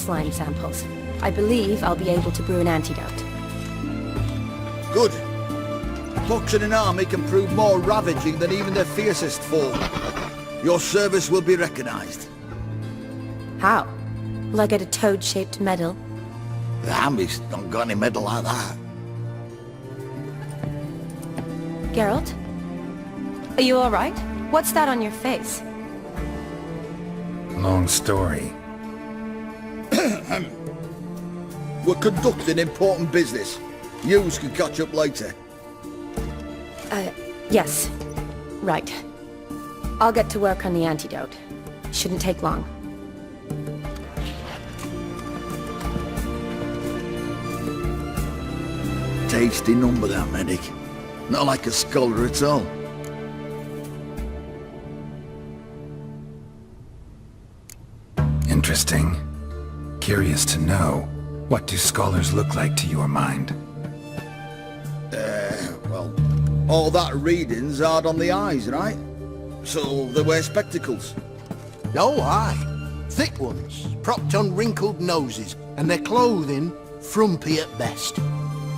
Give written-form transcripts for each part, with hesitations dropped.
slime samples. I believe I'll be able to brew an antidote. Good. Fox in an army can prove more ravaging than even their fiercest foe. Your service will be recognized. How? Will I get a toad-shaped medal? The army's not got any medal like that. Geralt? Are you alright? What's that on your face? Long story. We're conducting important business. Yous can catch up later. Yes. Right. I'll get to work on the antidote. Shouldn't take long. Tasty number, that medic. Not like a scholar at all. Interesting. Curious to know, what do scholars look like to your mind? Well, all that reading's hard on the eyes, right? So they wear spectacles. Oh, aye. Thick ones, propped on wrinkled noses, and their clothing frumpy at best.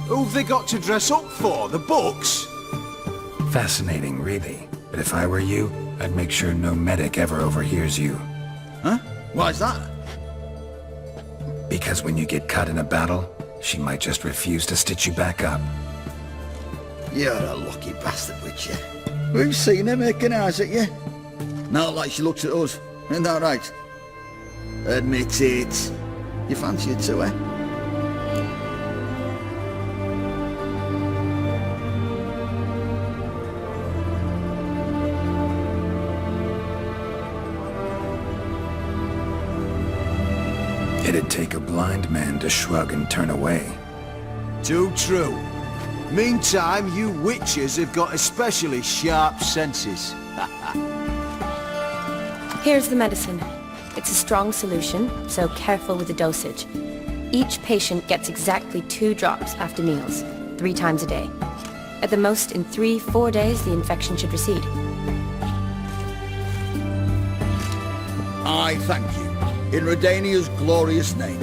Who've they got to dress up for? The books? Fascinating, really. But if I were you, I'd make sure no medic ever overhears you. Huh? Why's that? Because when you get cut in a battle, she might just refuse to stitch you back up. You're a lucky bastard, Witcher. We've seen her making eyes at you. Not like she looks at us. Isn't that right? Admit it. You fancy it too, eh? It'd take a blind man to shrug and turn away. Too true. Meantime, you witches have got especially sharp senses. Here's the medicine. It's a strong solution, so careful with the dosage. Each patient gets exactly 2 drops after meals, 3 times a day. At the most, in 3-4 days, the infection should recede. I thank you. In Redania's glorious name.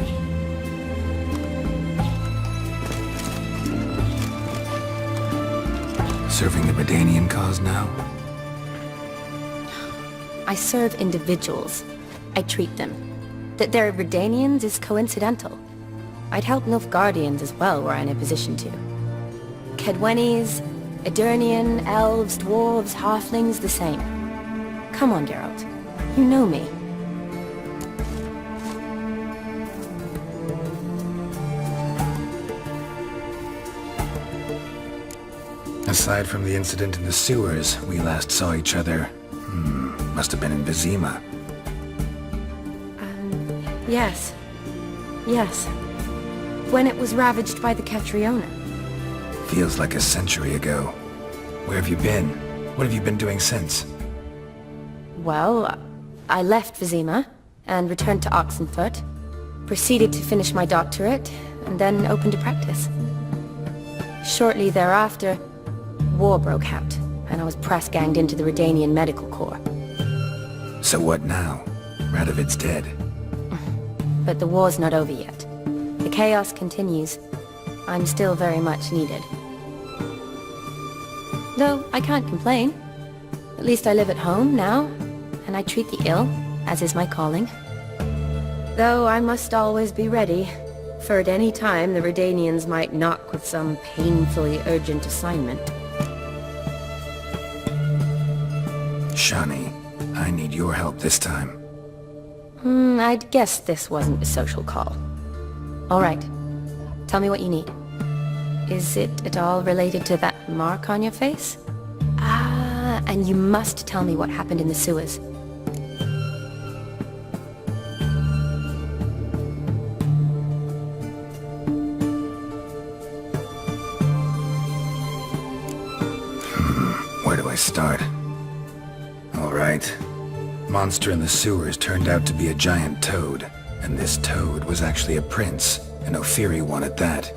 Serving the Redanian cause now? I serve individuals. I treat them. That they're Redanians is coincidental. I'd help Nilfgaardians as well were I in a position to. Kedwenis, Edirnian, elves, dwarves, halflings, the same. Come on, Geralt. You know me. Aside from the incident in the sewers, we last saw each other, must have been in Vizima. Yes. Yes. When it was ravaged by the Catriona. Feels like a century ago. Where have you been? What have you been doing since? Well, I left Vizima and returned to Oxenfurt, proceeded to finish my doctorate, and then opened a practice. Shortly thereafter, war broke out, and I was press-ganged into the Redanian Medical Corps. So what now? Radovid's dead. But the war's not over yet. The chaos continues. I'm still very much needed. Though I can't complain. At least I live at home now, and I treat the ill, as is my calling. Though I must always be ready, for at any time the Redanians might knock with some painfully urgent assignment. Shani, I need your help this time. I'd guess this wasn't a social call. All right. Tell me what you need. Is it at all related to that mark on your face? Ah, and you must tell me what happened in the sewers. Where do I start? All right. Monster in the sewers turned out to be a giant toad, and this toad was actually a prince, an Ophiri one at that.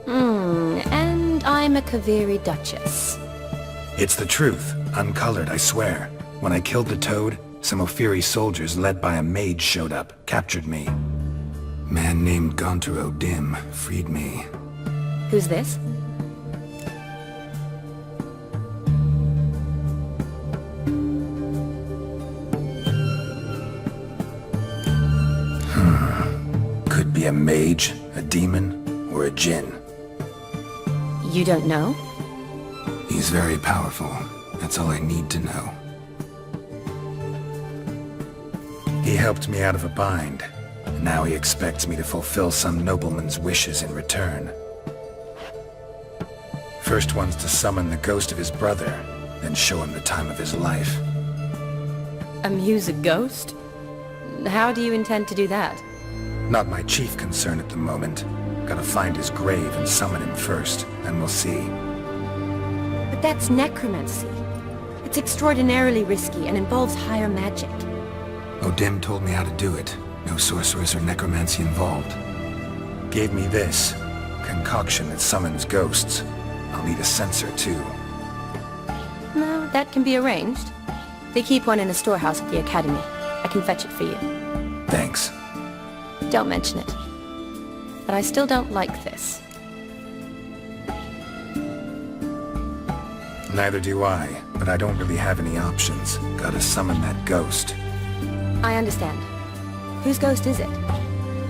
And I'm a Kaviri Duchess. It's the truth, uncolored, I swear. When I killed the toad, Some Ophiri soldiers led by a mage showed up, captured me. Man named Gontaro Dim freed me. Who's this? Could be a mage, a demon, or a djinn. You don't know? He's very powerful. That's all I need to know. He helped me out of a bind. And now he expects me to fulfill some nobleman's wishes in return. First one's to summon the ghost of his brother, then show him the time of his life. Amuse a ghost? How do you intend to do that? Not my chief concern at the moment. Gotta find his grave and summon him first, then we'll see. But that's necromancy. It's extraordinarily risky and involves higher magic. Odim told me how to do it. No sorceress or necromancy involved. Gave me this concoction that summons ghosts. I'll need a censer too. No, that can be arranged. They keep one in a storehouse at the academy. I can fetch it for you. Thanks. Don't mention it. But I still don't like this. Neither do I, but I don't really have any options. Gotta summon that ghost. I understand. Whose ghost is it?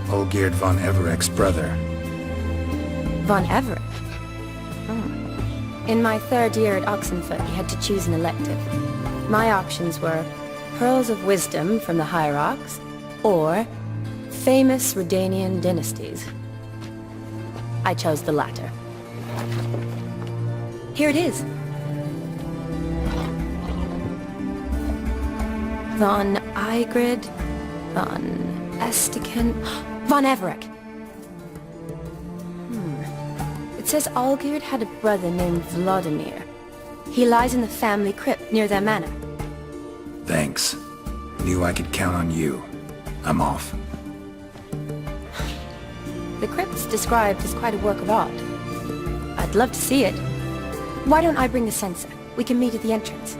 Olgierd von Everek's brother. Von Everett? In my third year at Oxenfoot, we had to choose an elective. My options were Pearls of Wisdom from the Hierarchs, or famous Redanian dynasties. I chose the latter. Here it is. Von Igrid, Von Estiken, Von Everek. It says Olgierd had a brother named Vladimir. He lies in the family crypt near their manor. Thanks. Knew I could count on you. I'm off. The crypt's described as quite a work of art. I'd love to see it. Why don't I bring the censer? We can meet at the entrance.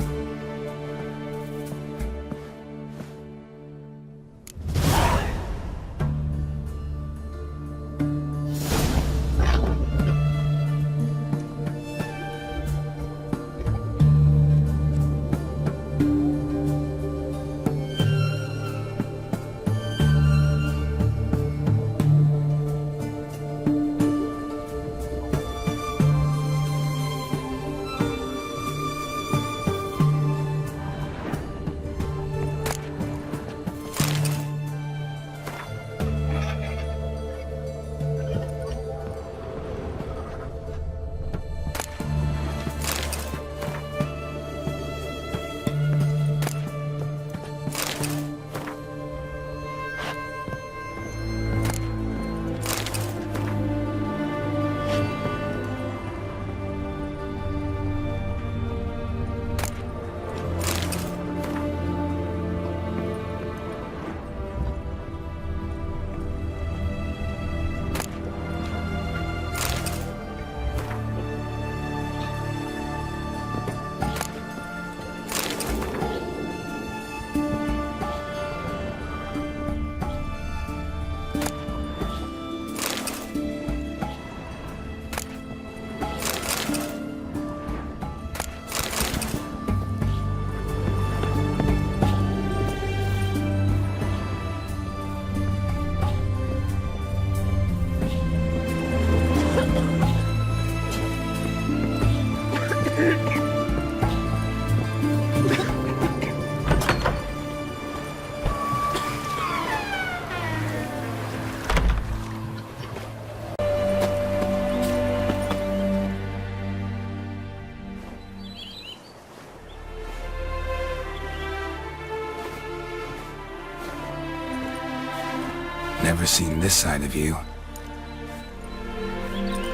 Never seen this side of you.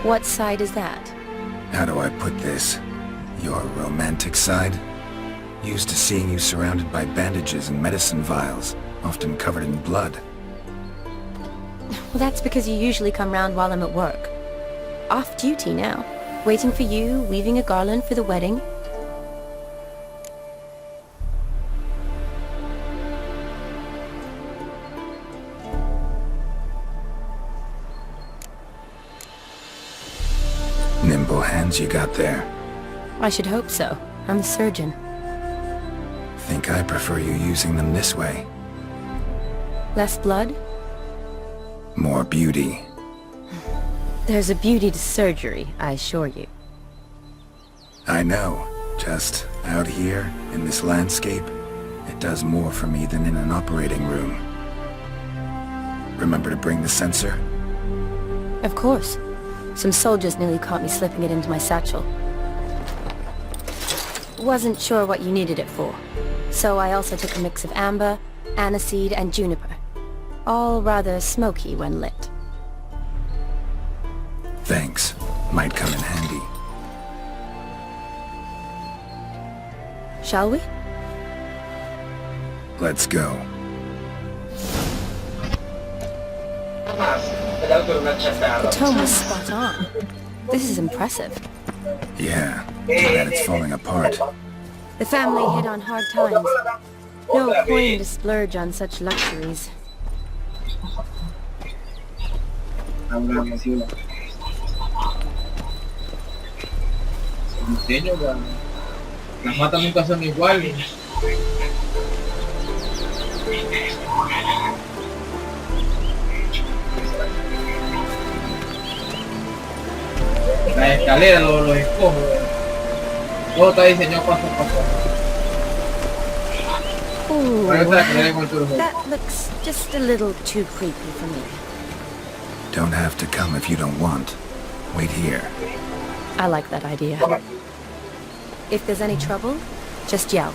What side is that? How do I put this? Your romantic side? Used to seeing you surrounded by bandages and medicine vials, often covered in blood. Well, that's because you usually come round while I'm at work. Off duty now. Waiting for you, weaving a garland for the wedding. capable hands you got there. I should hope so. I'm a surgeon. Think I prefer you using them this way. Less blood? More beauty. There's a beauty to surgery, I assure you. I know. Just out here, in this landscape, it does more for me than in an operating room. Remember to bring the sensor? Of course. Some soldiers nearly caught me slipping it into my satchel. Wasn't sure what you needed it for, so I also took a mix of amber, aniseed, and juniper. All rather smoky when lit. Thanks. Might come in handy. Shall we? Let's go. The tone was spot on. This is impressive. Yeah, and it's falling apart. The family hit on hard times. No point to splurge on such luxuries. Las matas nunca son iguales. La escalera, los escojos, todo está diseñado paso a paso. Ooh, That that looks just a little too creepy for me. Don't have to come if you don't want. Wait here. I like that idea. If there's any trouble, just yell.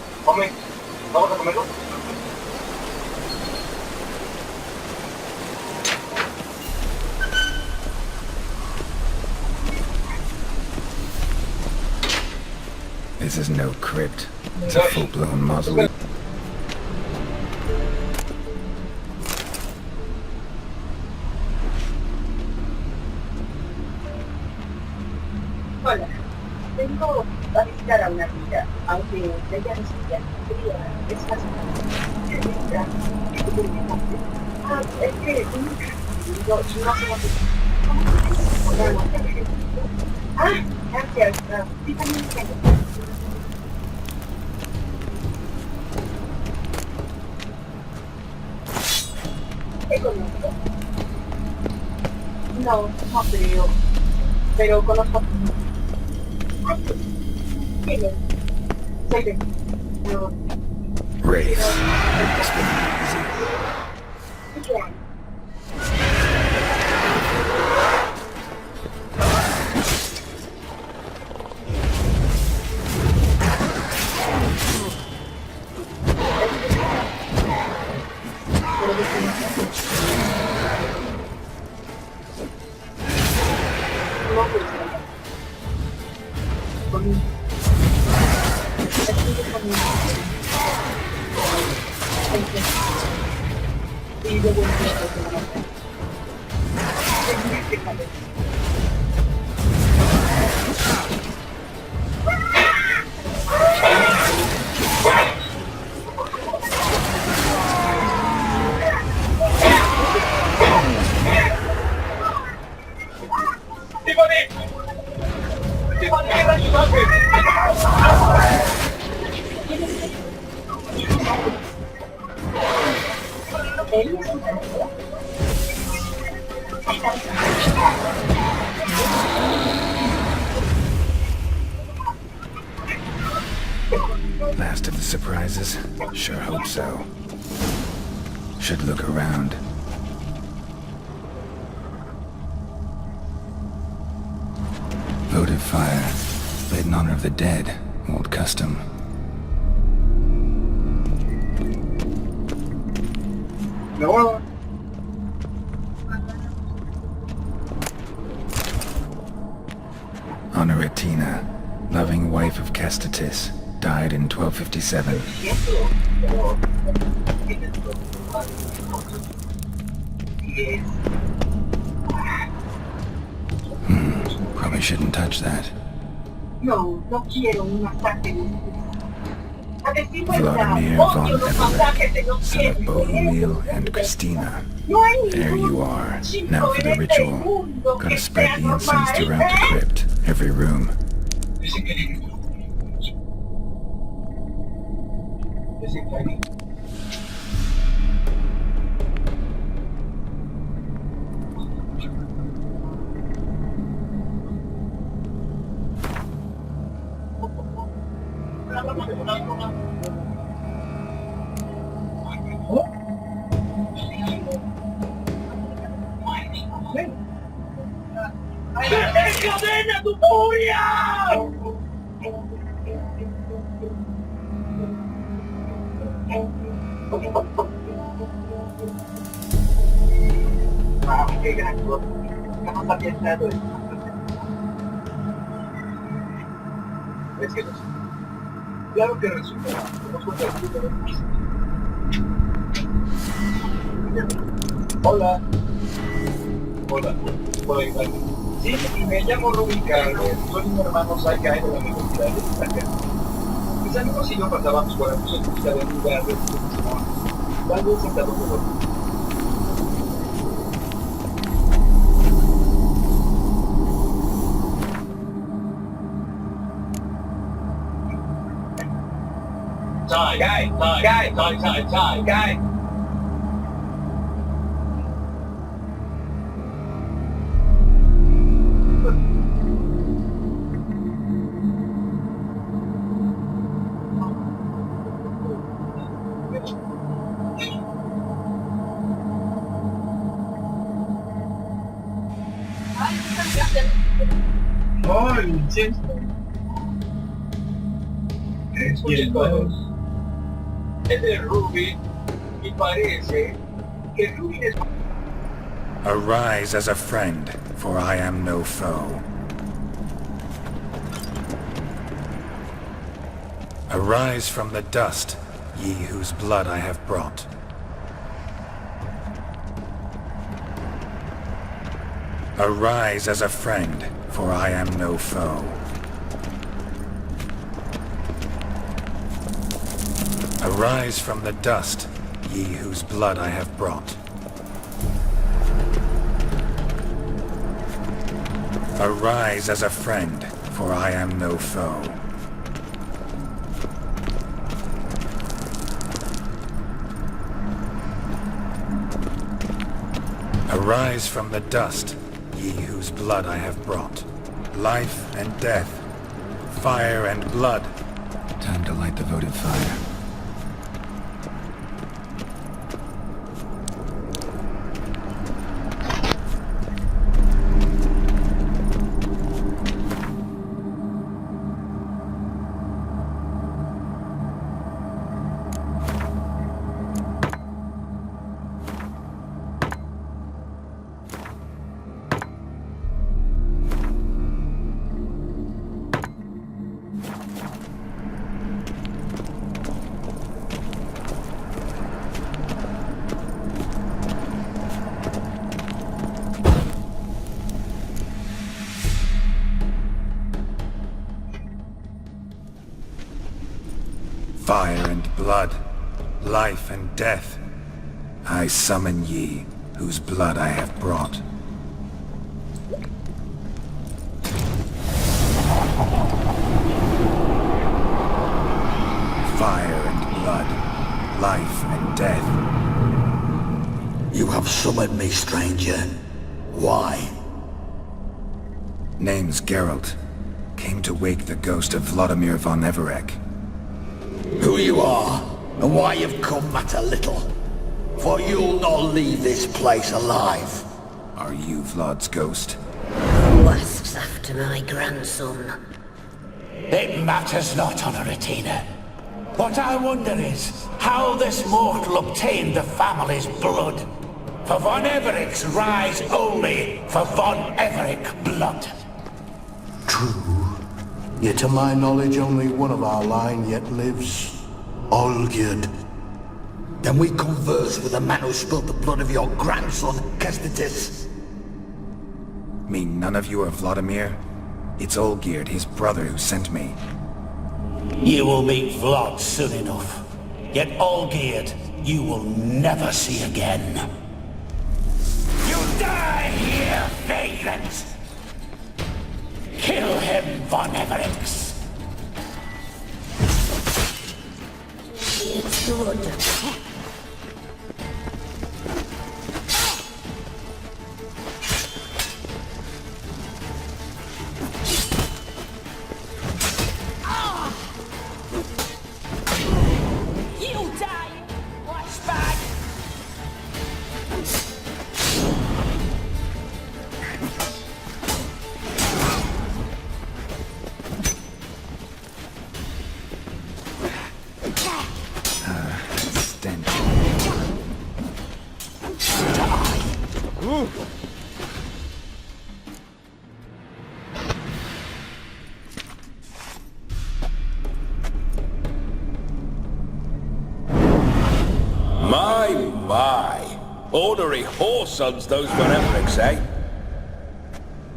This is no crypt. It's a full-blown mausoleum. Hola, vengo a visitar a una amiga, aunque ella no se quería, es fácil. Es que no somos... Gracias. Sí, también tengo. ¿Te conozco? No creo, pero conozco. Ay, ¿quién es? Soy de... No. Wraiths. It must be easy. ¿Qué hay? Last of the surprises? Sure hope so. Should look around. Votive fire. Lit in honor of the dead. Old custom. No. Honoratina, loving wife of Kestatis, died in 1257. Probably shouldn't touch that. No quiero un ataque. A decir Vladimir verdad, von odio los Everett, masajes de los son of cielos. Bohumil and Christina. No hay There you ningún are. chico Now for en the este ritual. mundo Gotta que spread sea the incense normal, throughout the crypt, every room. ¡Desencadena tu furia! Qué gran cosa. Jamás había estado en es que no sé. Claro que resulta. Hemos convertido en un Hola. Hola. Hola, Iván. Sí, me llamo Rubin Carver. Soy un hermano Saika de la Universidad de Italia. Mis amigos y yo pasábamos por aquí en busca de un lugar de exposición. Tal vez sentados de los Guy. Oh, el incienso. Escuchen todos. Es de Rubin y parece que Rubin es... Arise as a friend, for I am no foe. Arise from the dust, ye whose blood I have brought. Arise as a friend, for I am no foe. Arise from the dust, ye whose blood I have brought. Arise as a friend, for I am no foe. Arise from the dust, ye whose blood I have brought. Life and death, fire and blood. Time to light the votive fire. Fire and blood, life and death. I summon ye, whose blood I have brought. Fire and blood, life and death. You have summoned me, stranger. Why? Name's Geralt. Came to wake the ghost of Vladimir von Everett. Who you are, and why you've come matter little. For you'll not leave this place alive. Are you Vlad's ghost? Who asks after my grandson? It matters not, Honoratina. What I wonder is how this mortal obtained the family's blood. For von Everett's rise only for von Everett blood. True. Yet to my knowledge only one of our line yet lives. Olgierd. Then we converse with the man who spilled the blood of your grandson, Kestitis. Mean none of you are Vladimir? It's Olgierd, his brother, who sent me. You will meet Vlad soon enough. Yet Olgierd, you will never see again. You die here, vagrant! Kill him, Von Everix! It's good. Stench. My. Ordinary whoresons, those Benefics, eh?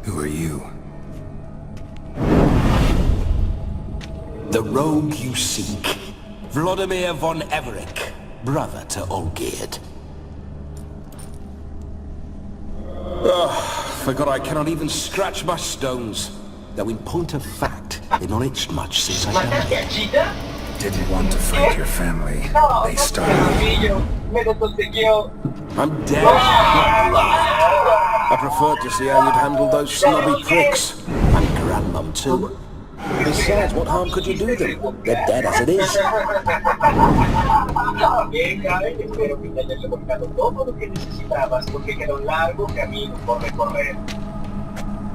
Who are you? The rogue you seek. Vladimir von Everik, brother to Olgierd. Forgot I cannot even scratch my stones. Though in point of fact, they've not itched much since I died. Didn't want to fight your family. They started. I'm dead. I preferred to see how you'd handle those snobby pricks. And grandmum too. Besides, what harm could you do them? They're dead as it is. Bien, Karen, espero que te hayas reportado todo lo que necesitabas porque queda un largo camino por recorrer.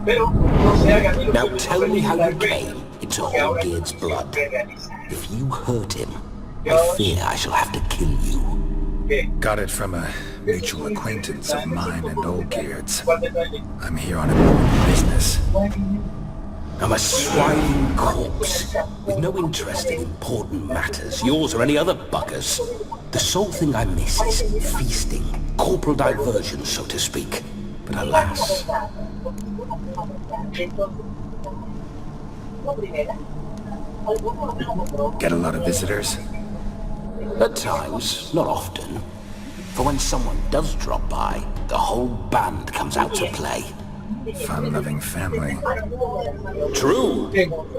Pero no se haga ni lo Now que tell me how you came into Olgierd's blood. If you hurt him, I fear I shall have to kill you. Got it from a mutual acquaintance of mine and Olgierd's. I'm here on important business. I'm a swine corpse, with no interest in important matters, yours or any other buggers. The sole thing I miss is feasting, corporal diversion, so to speak. But alas... Get a lot of visitors? At times, not often. For when someone does drop by, the whole band comes out to play. Fun-loving family. True.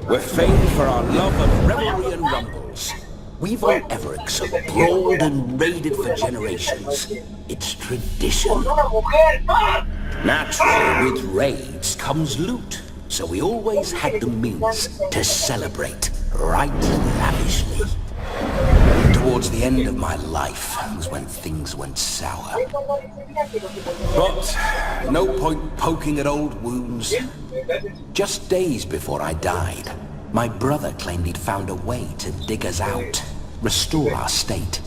We're famed for our love of revelry and rumbles. We've on Everix have brawled and raided for generations. It's tradition. Naturally, with raids comes loot, so we always had the means to celebrate right lavishly. Towards the end of my life was when things went sour. But no point poking at old wounds. Just days before I died, my brother claimed he'd found a way to dig us out, restore our state.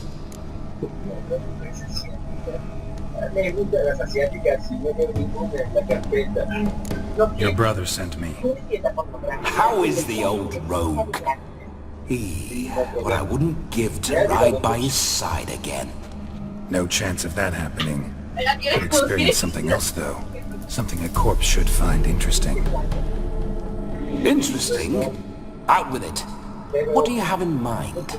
Your brother sent me. How is the old rogue? What I wouldn't give to ride by his side again. No chance of that happening. Could experience something else, though. Something a corpse should find interesting. Interesting? Out with it. What do you have in mind?